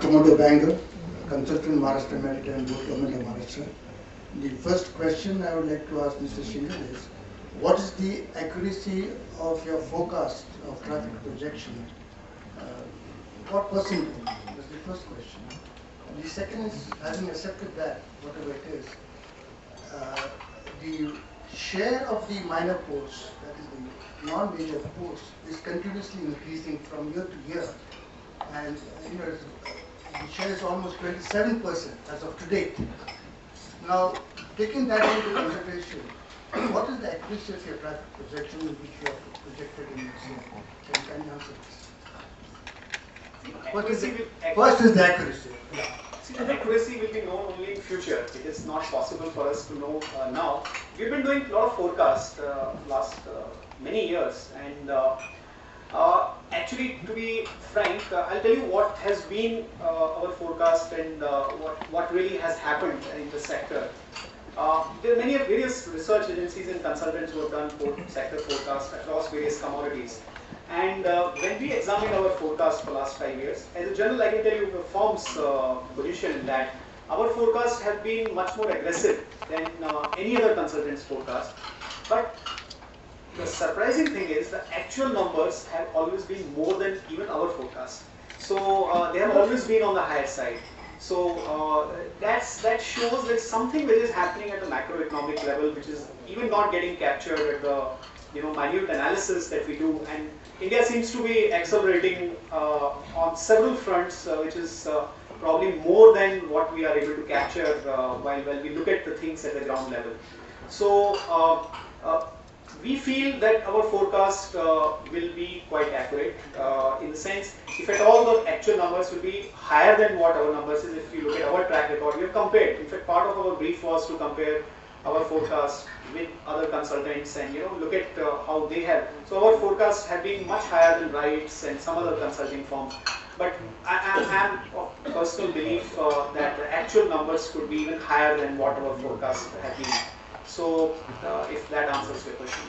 Commodore Bangalore, consultant Maharashtra Maritime Board, Government of Maharashtra. The first question I would like to ask Mr. Shinghal is, what is the accuracy of your forecast of traffic projection? What percentage? That's the first question. And the second is, having accepted that, whatever it is, the share of the minor ports, that is the non-major ports, is continuously increasing from year to year. And the share is almost 27% as of today. Now, taking that into consideration, what is the accuracy of your traffic projection which you have projected in this year? Can you answer this? First is the accuracy. See, the accuracy will be known only in future. It is not possible for us to know now. We've been doing a lot of forecasts last many years, and actually, to be frank, I'll tell you what has been our forecast and what really has happened in the sector. There are many various research agencies and consultants who have done sector forecasts across various commodities. And when we examine our forecast for last 5 years, as a general, I can tell you the firm's position in that our forecasts have been much more aggressive than any other consultant's forecast. But the surprising thing is the actual numbers have always been more than even our forecast. So they have always been on the higher side. So that shows there's something which is happening at the macroeconomic level, which is even not getting captured at the minute analysis that we do. And India seems to be accelerating on several fronts, which is probably more than what we are able to capture while we look at the things at the ground level. So we feel that our forecast will be quite accurate in the sense, if at all the actual numbers will be higher than what our numbers is. If you look at our track record, we have compared. In fact, part of our brief was to compare our forecast with other consultants and look at how they have. So our forecasts have been much higher than Wright's and some other consulting firms. But I am of personal belief that the actual numbers could be even higher than what our forecasts have been. So if that answers your question.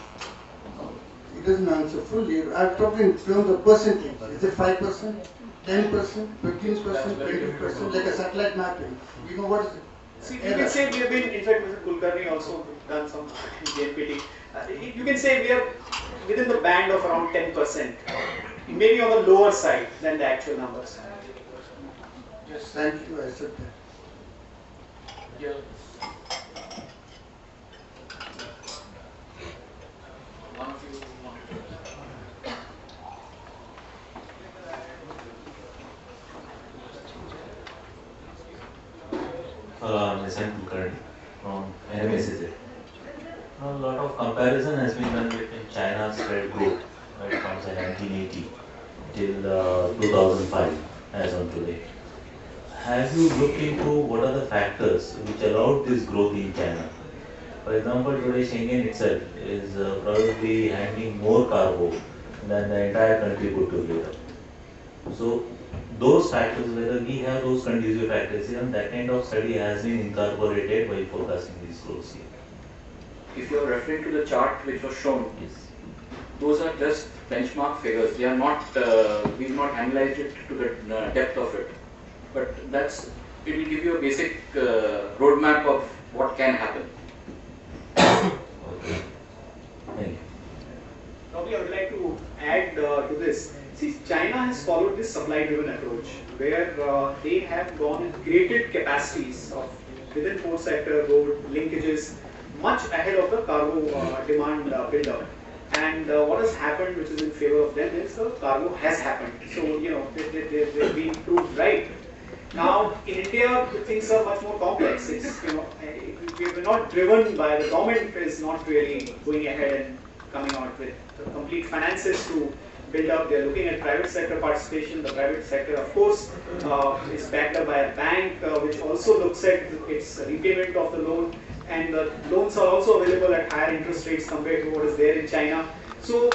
It doesn't answer fully. I'm talking in terms of percentage. Is it 5%, 10%, 15%, 20%, like a satellite mapping? You know what is it? See, you can say we have been, in fact, Mr. Kulkarni also done some JNPT. You can say we are within the band of around 10%, maybe on the lower side than the actual numbers. Yes, thank you. I said that. Yeah. One of you wanted to. I'm Nisan Kulkarni from NMSZ. A lot of comparison has been done between China's trade growth right from say 1980 till 2005 as on today. Have you looked into what are the factors which allowed this growth in China? For example, today Schengen itself is probably handling more cargo than the entire country put together. So those factors, whether we have those conducive factors, even that kind of study has been incorporated while forecasting these growths here. If you are referring to the chart which was shown, Yes. those are just benchmark figures. They are not, we have not analyzed it to the depth of it. But it will give you a basic roadmap of what can happen. Okay. Thank you. Probably I would like to add to this. See, China has followed this supply-driven approach where they have gone and created capacities of within port sector, road linkages, much ahead of the cargo demand build-up. And what has happened, which is in favor of them, is the cargo has happened. So, they've been proved right. Now, in India, things are much more complex. It's, we're not driven by, the government is not really going ahead and coming out with the complete finances to build up. They're looking at private sector participation. The private sector, of course, is backed up by a bank, which also looks at its repayment of the loan. And the loans are also available at higher interest rates compared to what is there in China. So,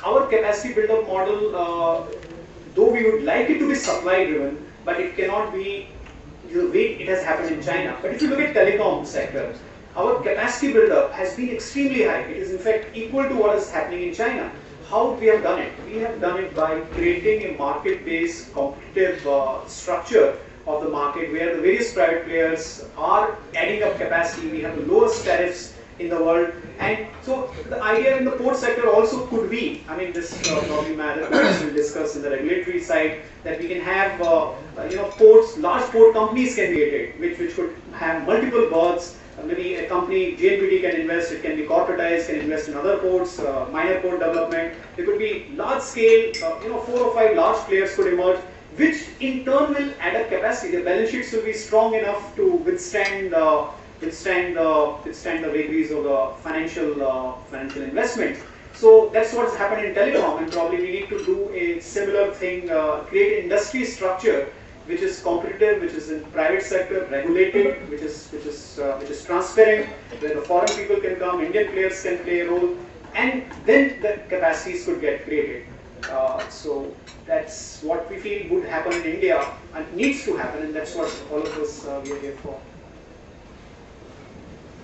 our capacity build-up model, though we would like it to be supply-driven, but it cannot be the way it has happened in China. But if you look at telecom sector, our capacity build-up has been extremely high. It is in fact equal to what is happening in China. how we have done it? We have done it by creating a market-based competitive structure of the market where the various private players are adding up capacity. We have the lowest tariffs in the world, and so the idea in the port sector also could be, I mean, this probably my other colleagues will discuss in the regulatory side, that we can have ports, large port companies can be created, which could have multiple berths. Maybe a company, JNPT can invest, it can be corporatized, can invest in other ports, minor port development. There could be large scale, 4 or 5 large players could emerge, which in turn will add up capacity. The balance sheets will be strong enough to withstand the vagaries of the financial investment. So that's what's happened in telecom, and probably we need to do a similar thing, create industry structure which is competitive, which is in private sector, regulated, which is transparent, where the foreign people can come, Indian players can play a role, and then the capacities could get created. So that's what we feel would happen in India and needs to happen, and that's what all of us we are here for.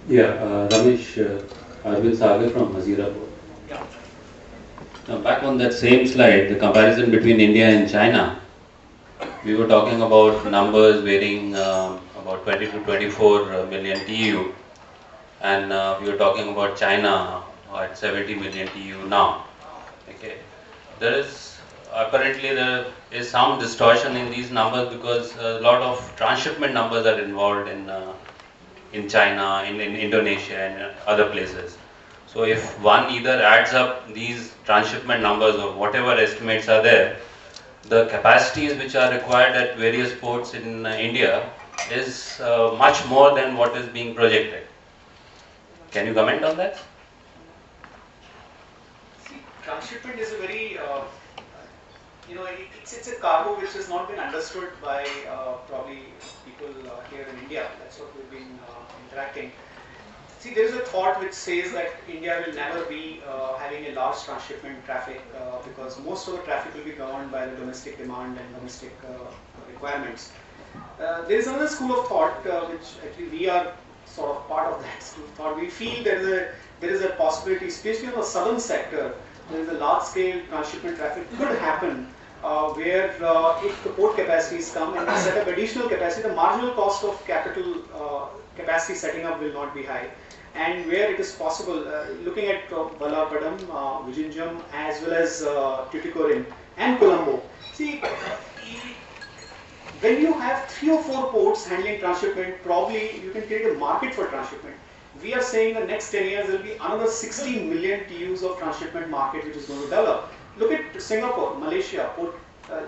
Yeah, Ramesh, Arvind Sagar from Hazira Port. Yeah. Now back on that same slide, the comparison between India and China, we were talking about numbers varying about 20 to 24 million TEU, and we were talking about China at 70 million TEU now. Okay, there is some distortion in these numbers because a lot of transshipment numbers are involved in China, in Indonesia, and other places. So if one either adds up these transshipment numbers or whatever estimates are there, the capacities which are required at various ports in India is much more than what is being projected. Can you comment on that? See, transshipment is a very, it's a cargo which has not been understood by probably people here in India. That's what we've been interacting. See, there is a thought which says that India will never be having a large transshipment traffic because most of the traffic will be governed by the domestic demand and domestic requirements. There is another school of thought which actually we are sort of part of that school of thought. We feel there is a possibility, especially in the southern sector, there is a large scale transshipment traffic could happen where if the port capacities come and we set up additional capacity, the marginal cost of capital capacity setting up will not be high. And where it is possible, looking at Vallarpadam, Vizhinjam, as well as Tuticorin and Colombo. See, when you have 3 or 4 ports handling transshipment, probably you can create a market for transshipment. We are saying the next 10 years there will be another 60 million TEUs of transshipment market which is going to develop. Look at Singapore, Malaysia.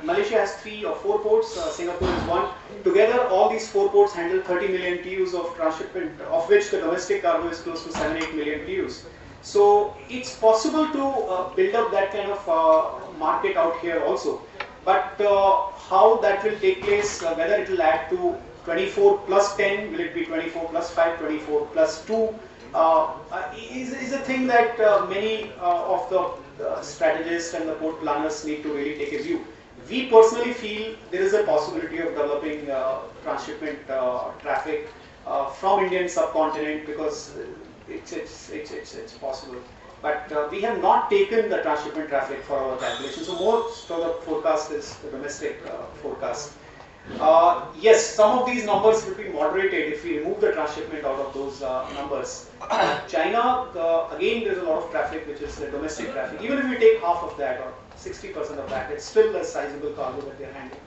Malaysia has 3 or 4 ports, Singapore is 1. Together, all these 4 ports handle 30 million TEUs of transshipment, of which the domestic cargo is close to 7-8 million TEUs. So it's possible to build up that kind of market out here also. But how that will take place, whether it will add to 24 plus 10, will it be 24 plus 5, 24 plus 2, is a thing that many of the strategists and the port planners need to really take a view. We personally feel there is a possibility of developing transshipment traffic from Indian subcontinent because it's possible. But we have not taken the transshipment traffic for our calculation. So most of the forecast is the domestic forecast. Yes, some of these numbers will be moderated if we remove the transshipment out of those numbers. China, again, there's a lot of traffic which is domestic traffic. Even if we take half of that or 60% of that, it's still a sizable cargo that they're handling.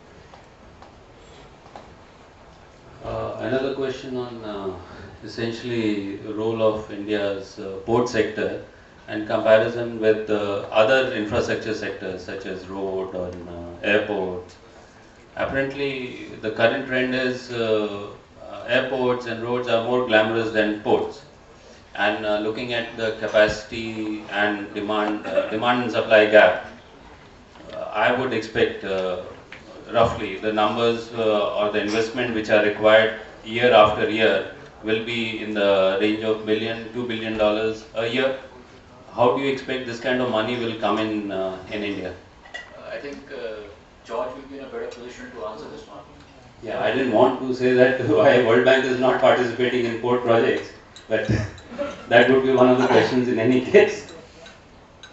Another question on essentially the role of India's port sector and comparison with other infrastructure sectors such as road or airports. Apparently, the current trend is airports and roads are more glamorous than ports. And looking at the capacity and demand and supply gap, I would expect roughly the numbers or the investment which are required year after year will be in the range of $2 billion a year. How do you expect this kind of money will come in India? I think George will be in a better position to answer this one. Yeah, I didn't want to say that why World Bank is not participating in port projects, but that would be one of the questions in any case.